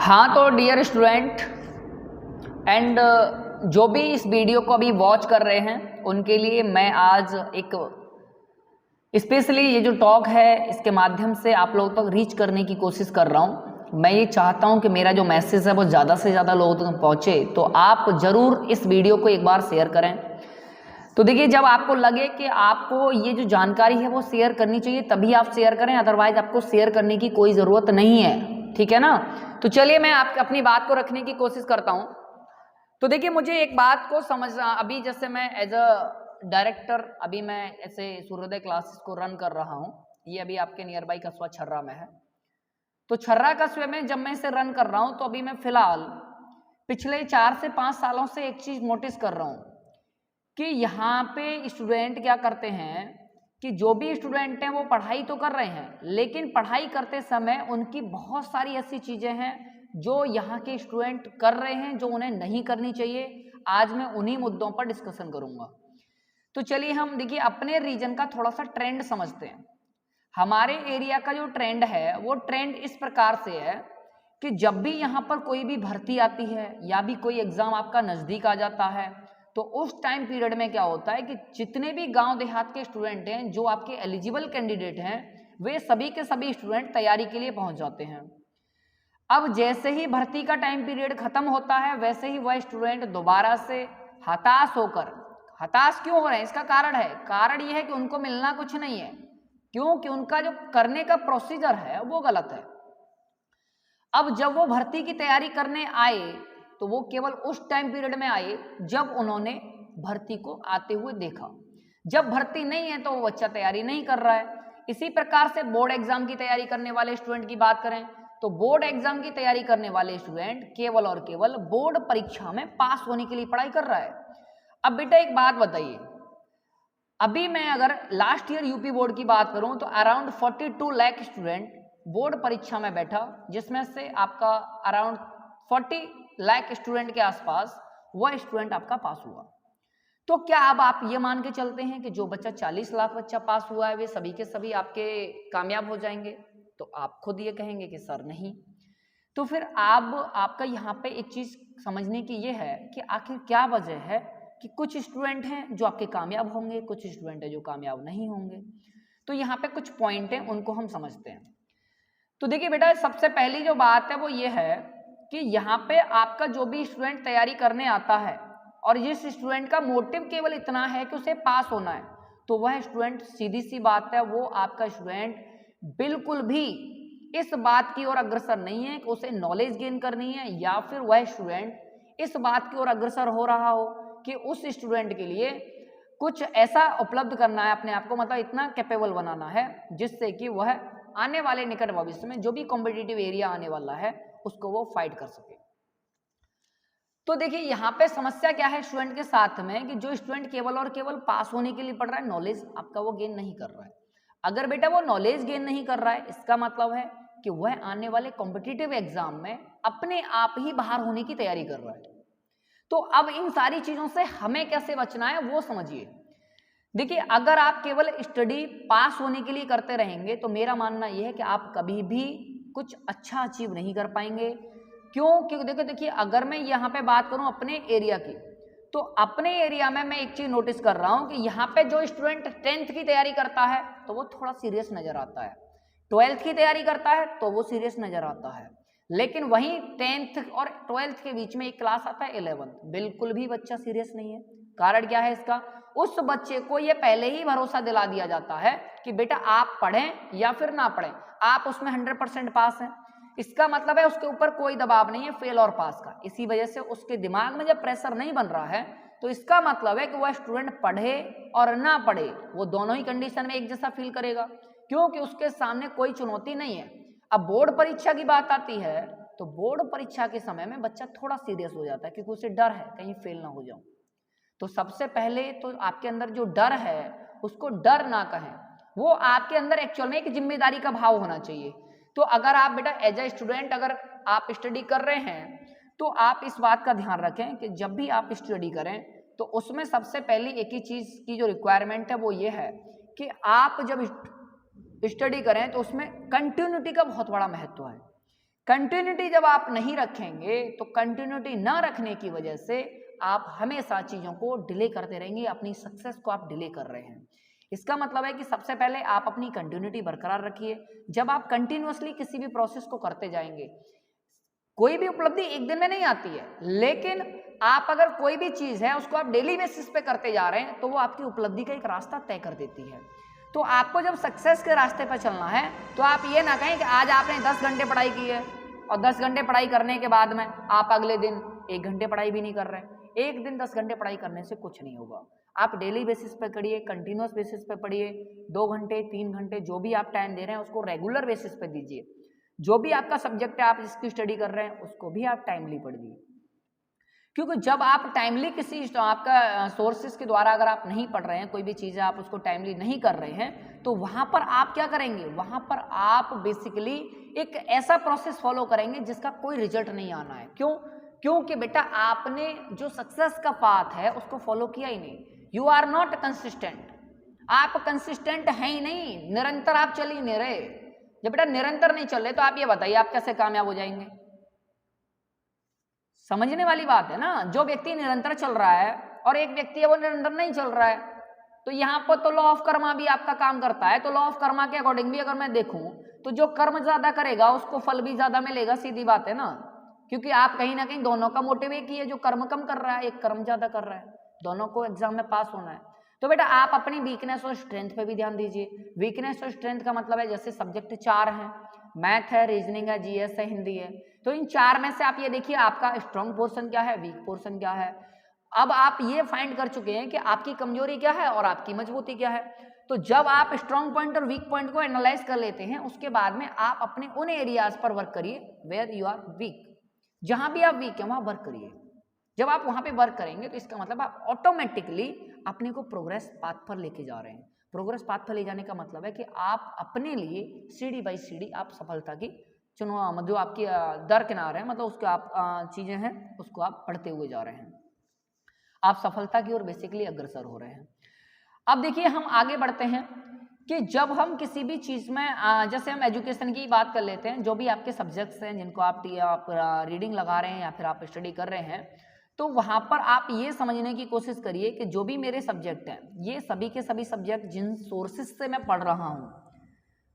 हाँ तो dear student and जो भी इस वीडियो को अभी वॉच कर रहे हैं उनके लिए मैं आज एक स्पेशली ये जो टॉक है इसके माध्यम से आप लोगों तक रीच करने की कोशिश कर रहा हूँ। मैं ये चाहता हूँ कि मेरा जो मैसेज है वो ज़्यादा से ज़्यादा लोगों तक पहुँचे, तो आप ज़रूर इस वीडियो को एक बार शेयर करें। तो देखिए, जब आपको लगे कि आपको ये जो जानकारी है वो शेयर करनी चाहिए तभी आप शेयर करें, अदरवाइज आपको शेयर करने की कोई ज़रूरत नहीं है, ठीक है ना। तो चलिए मैं आप अपनी बात को रखने की कोशिश करता हूँ। तो देखिए, मुझे एक बात को समझना, अभी जैसे मैं एज अ डायरेक्टर अभी मैं ऐसे सूर्योदय क्लासेस को रन कर रहा हूँ। ये अभी आपके नियर बाई कस्बा छर्रा में है। तो छर्रा कस्बे में जब मैं इसे रन कर रहा हूँ तो अभी मैं फिलहाल पिछले 4 से 5 सालों से एक चीज़ नोटिस कर रहा हूँ कि यहाँ पे स्टूडेंट क्या करते हैं कि जो भी स्टूडेंट हैं वो पढ़ाई तो कर रहे हैं, लेकिन पढ़ाई करते समय उनकी बहुत सारी ऐसी चीज़ें हैं जो यहाँ के स्टूडेंट कर रहे हैं जो उन्हें नहीं करनी चाहिए। आज मैं उन्हीं मुद्दों पर डिस्कशन करूँगा। तो चलिए हम देखिए अपने रीजन का थोड़ा सा ट्रेंड समझते हैं। हमारे एरिया का जो ट्रेंड है वो ट्रेंड इस प्रकार से है कि जब भी यहाँ पर कोई भी भर्ती आती है या भी कोई एग्जाम आपका नज़दीक आ जाता है तो उस टाइम पीरियड में क्या होता है कि जितने भी गांव देहात के स्टूडेंट हैं जो आपके एलिजिबल कैंडिडेट हैं वे सभी के सभी स्टूडेंट तैयारी के लिए पहुंच जाते हैं। अब जैसे ही भर्ती का टाइम पीरियड खत्म होता है वैसे ही वह स्टूडेंट दोबारा से हताश होकर, हताश क्यों हो रहे हैं इसका कारण यह है कि उनको मिलना कुछ नहीं है, क्योंकि उनका जो करने का प्रोसीजर है वो गलत है। अब जब वो भर्ती की तैयारी करने आए तो वो केवल उस टाइम पीरियड में आए जब उन्होंने भर्ती को आते हुए देखा। जब भर्ती नहीं है तो वो बच्चा तैयारी नहीं कर रहा है। इसी प्रकार से बोर्ड एग्जाम की तैयारी करने वाले स्टूडेंट की बात करें तो बोर्ड एग्जाम की तैयारी करने वाले स्टूडेंट केवल और केवल बोर्ड परीक्षा में पास होने के लिए पढ़ाई कर रहा है। अब बेटा एक बात बताइए, अभी मैं अगर लास्ट ईयर यूपी बोर्ड की बात करूं तो अराउंड 42 लाख स्टूडेंट बोर्ड परीक्षा में बैठा, जिसमें से आपका अराउंड 40 लाख स्टूडेंट के आसपास वह स्टूडेंट आपका पास हुआ। तो क्या अब आप ये मान के चलते हैं कि जो बच्चा 40 लाख बच्चा पास हुआ है वे सभी के सभी आपके कामयाब हो जाएंगे? तो आप खुद ये कहेंगे कि सर नहीं। तो फिर आपका यहाँ पे एक चीज समझने की ये है कि आखिर क्या वजह है कि कुछ स्टूडेंट हैं जो आपके कामयाब होंगे, कुछ स्टूडेंट हैं जो कामयाब नहीं होंगे। तो यहाँ पे कुछ पॉइंट हैं, उनको हम समझते हैं। तो देखिए बेटा, सबसे पहली जो बात है वो ये है कि यहाँ पे आपका जो भी स्टूडेंट तैयारी करने आता है और जिस स्टूडेंट का मोटिव केवल इतना है कि उसे पास होना है, तो वह स्टूडेंट, सीधी सी बात है, वो आपका स्टूडेंट बिल्कुल भी इस बात की ओर अग्रसर नहीं है कि उसे नॉलेज गेन करनी है, या फिर वह स्टूडेंट इस बात की ओर अग्रसर हो रहा हो कि उस स्टूडेंट के लिए कुछ ऐसा उपलब्ध करना है अपने आप को, मतलब इतना कैपेबल बनाना है जिससे कि वह आने वाले निकट भविष्य में जो भी कॉम्पिटिटिव एरिया आने वाला है उसको वो फाइट कर सके। तो देखिए यहाँ पे समस्या क्या है स्टूडेंट के साथ में कि जो स्टूडेंट केवल और केवल पास होने के लिए पढ़ रहा है, नॉलेज आपका वो गेन नहीं कर रहा है। अगर बेटा वो नॉलेज गेन नहीं कर रहा है, इसका मतलब है कि वह आने वाले कॉम्पिटिटिव एग्जाम में अपने आप ही बाहर होने की तैयारी कर रहा है। तो अब इन सारी चीजों से हमें कैसे बचना है वो समझिए। देखिए, अगर आप केवल स्टडी पास होने के लिए करते रहेंगे तो मेरा मानना यह है कि आप कभी भी कुछ अच्छा अचीव नहीं कर पाएंगे। क्यों? क्योंकि देखिए अगर मैं यहाँ पे बात करूँ अपने एरिया की, तो अपने एरिया में मैं एक चीज नोटिस कर रहा हूँ कि यहाँ पे जो स्टूडेंट 10th की तैयारी करता है तो वो थोड़ा सीरियस नजर आता है, 12th की तैयारी करता है तो वो सीरियस नजर आता है, लेकिन वहीं 10th और 12th के बीच में एक क्लास आता है 11th, बिल्कुल भी बच्चा सीरियस नहीं है। कारण क्या है इसका? उस बच्चे को ये पहले ही भरोसा दिला दिया जाता है कि बेटा आप पढ़ें या फिर ना पढ़ें, आप उसमें 100% पास हैं। इसका मतलब है उसके ऊपर कोई दबाव नहीं है फेल और पास का। इसी वजह से उसके दिमाग में जब प्रेशर नहीं बन रहा है तो इसका मतलब है कि वह स्टूडेंट पढ़े और ना पढ़े वो दोनों ही कंडीशन में एक जैसा फील करेगा, क्योंकि उसके सामने कोई चुनौती नहीं है। अब बोर्ड परीक्षा की बात आती है तो बोर्ड परीक्षा के समय में बच्चा थोड़ा सीरियस हो जाता है क्योंकि उसे डर है कहीं फेल ना हो जाऊं। तो सबसे पहले तो आपके अंदर जो डर है उसको डर ना कहें, वो आपके अंदर एक्चुअल में एक जिम्मेदारी का भाव होना चाहिए। तो अगर आप बेटा एज ए स्टूडेंट अगर आप स्टडी कर रहे हैं तो आप इस बात का ध्यान रखें कि जब भी आप स्टडी करें तो उसमें सबसे पहली एक ही चीज की जो रिक्वायरमेंट है वो ये है कि आप जब स्टडी करें तो उसमें कंटिन्यूटी का बहुत बड़ा महत्व है। कंटिन्यूटी जब आप नहीं रखेंगे तो कंटिन्यूटी ना रखने की वजह से आप हमेशा चीजों को डिले करते रहेंगे, अपनी सक्सेस को आप डिले कर रहे हैं। इसका मतलब है कि सबसे पहले आप अपनी कंटिन्यूटी बरकरार रखिए। जब आप कंटिन्यूअसली किसी भी प्रोसेस को करते जाएंगे, कोई भी उपलब्धि एक दिन में नहीं आती है, लेकिन आप अगर कोई भी चीज है उसको आप डेली बेसिस पे करते जा रहे हैं तो वो आपकी उपलब्धि का एक रास्ता तय कर देती है। तो आपको जब सक्सेस के रास्ते पर चलना है तो आप ये ना कहें कि आज आपने 10 घंटे पढ़ाई की है और 10 घंटे पढ़ाई करने के बाद में आप अगले दिन 1 घंटे पढ़ाई भी नहीं कर रहे हैं। एक दिन 10 घंटे पढ़ाई करने से कुछ नहीं होगा। आप डेली बेसिस पे करिए, कंटिन्यूअस बेसिस पे पढ़िए, 2 घंटे 3 घंटे जो भी आप टाइम दे रहे हैं उसको रेगुलर बेसिस पे दीजिए। जो भी आपका सब्जेक्ट है आप जिसकी स्टडी कर रहे हैं उसको भी आप टाइमली पढ़िए, क्योंकि जब आप टाइमली किसी आपका सोर्सेज के द्वारा अगर आप नहीं पढ़ रहे हैं, कोई भी चीज़ आप उसको टाइमली नहीं कर रहे हैं, तो वहाँ पर आप क्या करेंगे, वहाँ पर आप बेसिकली एक ऐसा प्रोसेस फॉलो करेंगे जिसका कोई रिजल्ट नहीं आना है। क्यों? क्योंकि बेटा आपने जो सक्सेस का पाथ है उसको फॉलो किया ही नहीं। यू आर नॉट कंसिस्टेंट, आप कंसिस्टेंट हैं ही नहीं, निरंतर आप चल ही नहीं रहे। जब बेटा निरंतर नहीं चल रहे तो आप ये बताइए आप कैसे कामयाब हो जाएंगे? समझने वाली बात है ना। जो व्यक्ति निरंतर चल रहा है और एक व्यक्ति है वो निरंतर नहीं चल रहा है, तो यहाँ पर तो लॉ ऑफ कर्मा भी आपका काम करता है। तो लॉ ऑफ कर्मा के अकॉर्डिंग भी अगर मैं देखूं तो जो कर्म ज्यादा करेगा उसको फल भी ज्यादा मिलेगा, सीधी बात है ना। क्योंकि आप कहीं ना कहीं दोनों का मोटिव एक ही है, जो कर्म कम कर रहा है एक कर्म ज्यादा कर रहा है, दोनों को एग्जाम में पास होना है। तो बेटा आप अपनी वीकनेस और स्ट्रेंथ पे भी ध्यान दीजिए। वीकनेस और स्ट्रेंथ का मतलब है जैसे सब्जेक्ट 4 हैं, मैथ है, रीजनिंग है, जीएस है, हिंदी है, तो इन 4 में से आप ये देखिए आपका स्ट्रॉन्ग पोर्शन क्या है, वीक पोर्शन क्या है। अब आप ये फाइंड कर चुके हैं कि आपकी कमजोरी क्या है और आपकी मजबूती क्या है। तो जब आप स्ट्रॉन्ग पॉइंट और वीक पॉइंट को एनालाइज कर लेते हैं उसके बाद में आप अपने उन एरियाज पर वर्क करिए वेयर यू आर वीक। जहां भी आप वीक हैं वहां वर्क करिए। जब आप वहां पे वर्क करेंगे तो इसका मतलब आप ऑटोमेटिकली अपने को प्रोग्रेस पाथ पर लेके जा रहे हैं। प्रोग्रेस पाथ पर ले जाने का मतलब है कि आप अपने लिए सीढ़ी बाई सीढ़ी आप सफलता की जो आपकी दरकिनार है, मतलब उसके आप चीजें हैं उसको आप पढ़ते हुए जा रहे हैं, आप सफलता की ओर बेसिकली अग्रसर हो रहे हैं। अब देखिए हम आगे बढ़ते हैं कि जब हम किसी भी चीज में जैसे हम एजुकेशन की बात कर लेते हैं, जो भी आपके सब्जेक्ट्स हैं जिनको आप रीडिंग लगा रहे हैं या फिर आप स्टडी कर रहे हैं, तो वहां पर आप ये समझने की कोशिश करिए कि जो भी मेरे सब्जेक्ट हैं ये सभी के सभी सब्जेक्ट जिन सोर्सेज से मैं पढ़ रहा हूं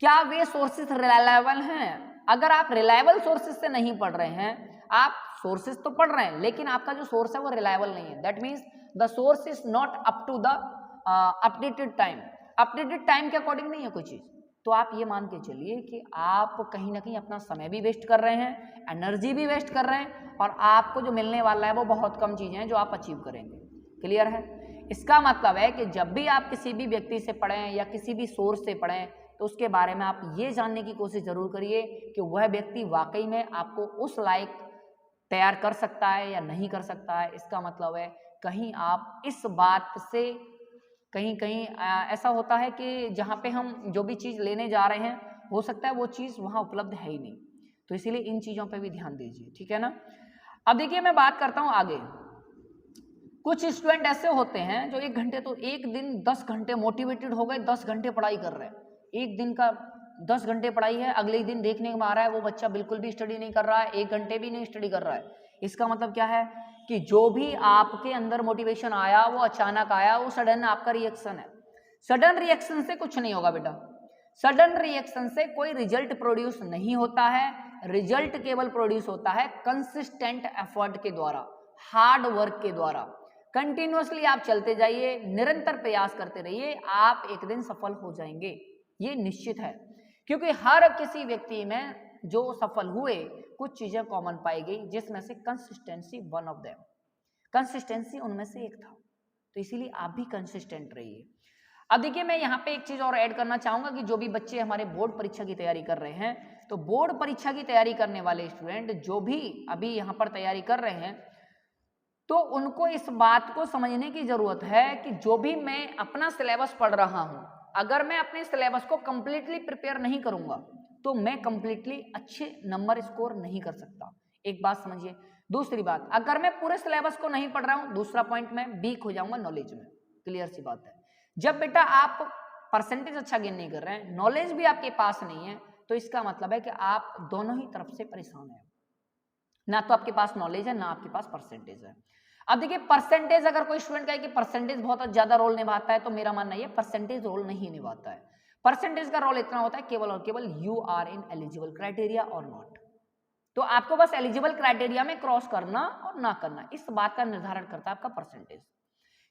क्या वे सोर्सेज रिलायबल हैं। अगर आप रिलायबल सोर्सेज से नहीं पढ़ रहे हैं, आप सोर्सेज तो पढ़ रहे हैं लेकिन आपका जो सोर्स है वो रिलायबल नहीं है, that means the source is not up to the updated time, updated time के अकॉर्डिंग नहीं है कोई चीज, तो आप ये मान के चलिए कि आप कहीं ना कहीं अपना समय भी वेस्ट कर रहे हैं, एनर्जी भी वेस्ट कर रहे हैं, और आपको जो मिलने वाला है वो बहुत कम चीजें हैं जो आप अचीव करेंगे। क्लियर है? इसका मतलब है कि जब भी आप किसी भी व्यक्ति से पढ़ें या किसी भी सोर्स से पढ़ें तो उसके बारे में आप ये जानने की कोशिश जरूर करिए कि वह व्यक्ति वाकई में आपको उस लायक तैयार कर सकता है या नहीं कर सकता है। इसका मतलब है कहीं आप इस बात से कहीं कहीं ऐसा होता है कि जहाँ पे हम जो भी चीज़ लेने जा रहे हैं हो सकता है वो चीज़ वहाँ उपलब्ध है ही नहीं, तो इसीलिए इन चीज़ों पे भी ध्यान दीजिए, ठीक है ना। अब देखिए मैं बात करता हूँ आगे। कुछ स्टूडेंट ऐसे होते हैं जो 1 घंटे तो एक दिन 10 घंटे मोटिवेटेड हो गए, 10 घंटे पढ़ाई कर रहे हैं, एक दिन का 10 घंटे पढ़ाई है, अगले दिन देखने में आ रहा है वो बच्चा बिल्कुल भी स्टडी नहीं कर रहा है, 1 घंटे भी नहीं स्टडी कर रहा है। इसका मतलब क्या है कि जो भी आपके अंदर मोटिवेशन आया वो अचानक आया, वो सडन आपका रिएक्शन है। सडन रिएक्शन से कुछ नहीं होगा बेटा, सडन रिएक्शन से कोई रिजल्ट प्रोड्यूस नहीं होता है। रिजल्ट केवल प्रोड्यूस होता है कंसिस्टेंट एफर्ट के द्वारा, हार्ड वर्क के द्वारा। कंटिन्यूअसली आप चलते जाइए, निरंतर प्रयास करते रहिए, आप एक दिन सफल हो जाएंगे, ये निश्चित है। क्योंकि हर किसी व्यक्ति में जो सफल हुए कुछ चीजें कॉमन पाई गई, जिसमें से consistency one of them, consistency उनमें से एक था। तो इसीलिए आप भी कंसिस्टेंट रहिए। अब देखिए मैं यहाँ पे एक चीज और ऐड करना चाहूंगा कि जो भी बच्चे हमारे बोर्ड परीक्षा की तैयारी कर रहे हैं, तो बोर्ड परीक्षा की तैयारी करने वाले स्टूडेंट जो भी अभी यहाँ पर तैयारी कर रहे हैं, तो उनको इस बात को समझने की जरूरत है कि जो भी मैं अपना सिलेबस पढ़ रहा हूं, अगर मैं अपने सिलेबस को कंप्लीटली प्रिपेयर नहीं करूंगा तो मैं कंप्लीटली अच्छे नंबर स्कोर नहीं कर सकता। एक बात समझिए। दूसरी बात, अगर मैं पूरे सिलेबस को नहीं पढ़ रहा हूं, दूसरा पॉइंट मैं वीक हो जाऊंगा नॉलेज में। क्लियर सी बात है। जब बेटा आप परसेंटेज अच्छा गेन नहीं कर रहे हैं, नॉलेज भी आपके पास नहीं है, तो इसका मतलब है कि आप दोनों ही तरफ से परेशान हैं, ना तो आपके पास नॉलेज है ना आपके पास परसेंटेज है। अब देखिए परसेंटेज, अगर कोई स्टूडेंट कहे कि परसेंटेज बहुत ज्यादा रोल निभाता है, तो मेरा मानना है परसेंटेज रोल नहीं निभाता है। परसेंटेज का रोल इतना होता है केवल और केवल you are in eligible criteria और नॉट। तो आपको बस एलिजिबल क्राइटेरिया में क्रॉस करना और ना करना, इस बात का निर्धारण करता है आपका परसेंटेज।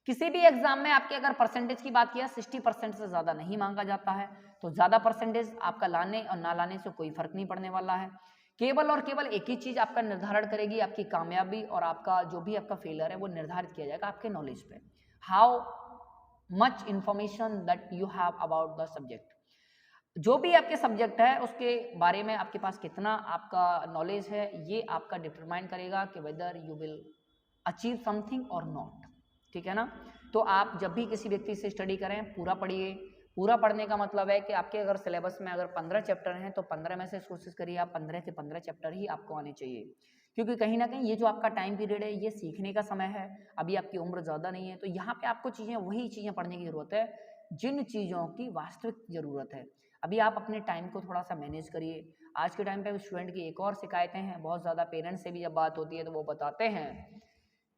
किसी भी एग्जाम में आपके अगर परसेंटेज की बात किया 60% से ज्यादा नहीं मांगा जाता है, तो ज्यादा परसेंटेज आपका लाने और ना लाने से कोई फर्क नहीं पड़ने वाला है। केवल और केवल एक ही चीज आपका निर्धारण करेगी आपकी कामयाबी और आपका जो भी आपका फेलियर है वो निर्धारित किया जाएगा आपके नॉलेज पे, how much information that you have about the subject. जो भी आपके सब्जेक्ट है उसके बारे में आपके पास कितना आपका नॉलेज है, ये आपका डिटरमाइन करेगा कि whether you will achieve something और नॉट, ठीक है ना। तो आप जब भी किसी व्यक्ति से स्टडी करें पूरा पढ़िए। पूरा पढ़ने का मतलब है कि आपके अगर सिलेबस में अगर 15 चैप्टर हैं तो 15 में से कोशिश करिए आप 15 से 15 चैप्टर ही आपको आने चाहिए, क्योंकि कहीं ना कहीं ये जो आपका टाइम पीरियड है ये सीखने का समय है, अभी आपकी उम्र ज़्यादा नहीं है, तो यहाँ पे आपको चीज़ें वही चीज़ें पढ़ने की ज़रूरत है जिन चीज़ों की वास्तविक ज़रूरत है। अभी आप अपने टाइम को थोड़ा सा मैनेज करिए। आज के टाइम पे स्टूडेंट की एक और शिकायतें हैं, बहुत ज़्यादा पेरेंट्स से भी जब बात होती है तो वो बताते हैं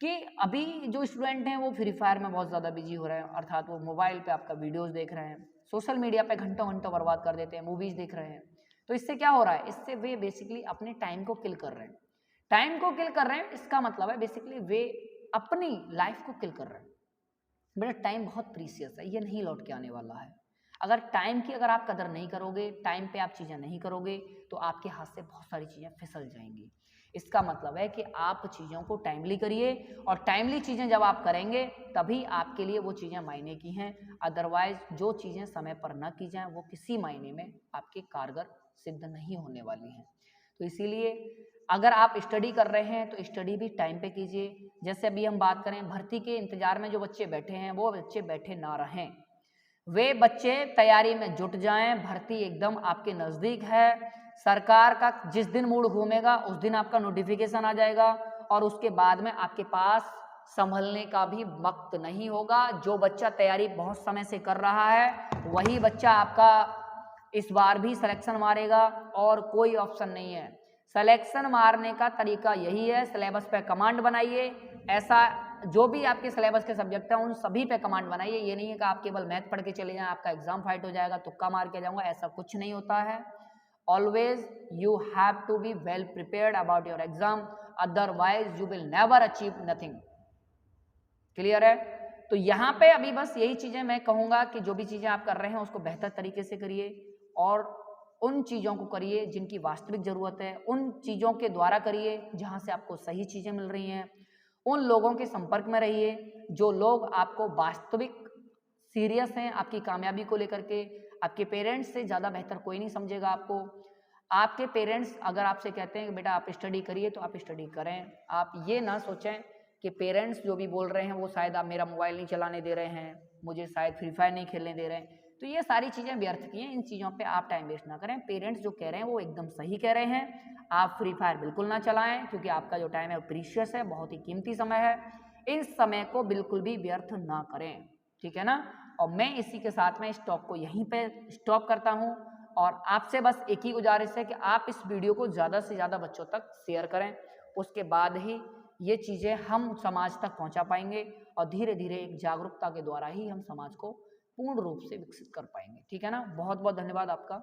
कि अभी जो स्टूडेंट हैं वो फ्री फायर में बहुत ज़्यादा बिजी हो रहे हैं, अर्थात वो मोबाइल पे आपका वीडियोस देख रहे हैं, सोशल मीडिया पे घंटों घंटों बर्बाद कर देते हैं, मूवीज़ देख रहे हैं। तो इससे क्या हो रहा है, इससे वे बेसिकली अपने टाइम को किल कर रहे हैं। टाइम को किल कर रहे हैं इसका मतलब है बेसिकली वे अपनी लाइफ को किल कर रहे हैं। बेटा टाइम बहुत प्रीसियस है, ये नहीं लौट के आने वाला है। अगर टाइम की अगर आप कदर नहीं करोगे, टाइम पे आप चीज़ें नहीं करोगे, तो आपके हाथ से बहुत सारी चीज़ें फिसल जाएंगी। इसका मतलब है कि आप चीज़ों को टाइमली करिए, और टाइमली चीज़ें जब आप करेंगे तभी आपके लिए वो चीज़ें मायने की हैं। अदरवाइज जो चीज़ें समय पर न की जाएं वो किसी मायने में आपके कारगर सिद्ध नहीं होने वाली हैं। तो इसीलिए अगर आप स्टडी कर रहे हैं तो स्टडी भी टाइम पे कीजिए। जैसे अभी हम बात करें भर्ती के इंतजार में जो बच्चे बैठे हैं वो बच्चे बैठे ना रहें, वे बच्चे तैयारी में जुट जाएं। भर्ती एकदम आपके नज़दीक है। सरकार का जिस दिन मूड घूमेगा उस दिन आपका नोटिफिकेशन आ जाएगा, और उसके बाद में आपके पास संभलने का भी वक्त नहीं होगा। जो बच्चा तैयारी बहुत समय से कर रहा है वही बच्चा आपका इस बार भी सिलेक्शन मारेगा, और कोई ऑप्शन नहीं है। सिलेक्शन मारने का तरीका यही है, सिलेबस पे कमांड बनाइए। ऐसा जो भी आपके सिलेबस के सब्जेक्ट हैं उन सभी पे कमांड बनाइए। ये नहीं है कि आप केवल मैथ पढ़ के चले जाएं, आपका एग्जाम फाइट हो जाएगा, तुक्का मार के जाऊंगा, ऐसा कुछ नहीं होता है। Always you have to be well prepared about your exam, otherwise you will never achieve nothing. Clear है। तो यहाँ पे अभी बस यही चीजें मैं कहूंगा कि जो भी चीजें आप कर रहे हैं उसको बेहतर तरीके से करिए, और उन चीज़ों को करिए जिनकी वास्तविक ज़रूरत है, उन चीज़ों के द्वारा करिए जहाँ से आपको सही चीज़ें मिल रही हैं। उन लोगों के संपर्क में रहिए जो लोग आपको वास्तविक सीरियस हैं आपकी कामयाबी को लेकर के। आपके पेरेंट्स से ज़्यादा बेहतर कोई नहीं समझेगा आपको। आपके पेरेंट्स अगर आपसे कहते हैं कि बेटा आप स्टडी करिए तो आप स्टडी करें। आप ये ना सोचें कि पेरेंट्स जो भी बोल रहे हैं वो शायद आप मेरा मोबाइल नहीं चलाने दे रहे हैं, मुझे शायद फ्री फायर नहीं खेलने दे रहे हैं। तो ये सारी चीज़ें व्यर्थ की हैं, इन चीज़ों पे आप टाइम वेस्ट ना करें। पेरेंट्स जो कह रहे हैं वो एकदम सही कह रहे हैं। आप फ्री फायर बिल्कुल ना चलाएं, क्योंकि आपका जो टाइम है वो प्रीशियस है, बहुत ही कीमती समय है। इस समय को बिल्कुल भी व्यर्थ ना करें, ठीक है ना। और मैं इसी के साथ में इस टॉक को यहीं पे स्टॉप करता हूँ, और आपसे बस एक ही गुजारिश है कि आप इस वीडियो को ज़्यादा से ज़्यादा बच्चों तक शेयर करें। उसके बाद ही ये चीज़ें हम समाज तक पहुँचा पाएंगे, और धीरे धीरे एक जागरूकता के द्वारा ही हम समाज को पूर्ण रूप से विकसित कर पाएंगे, ठीक है ना। बहुत बहुत धन्यवाद आपका।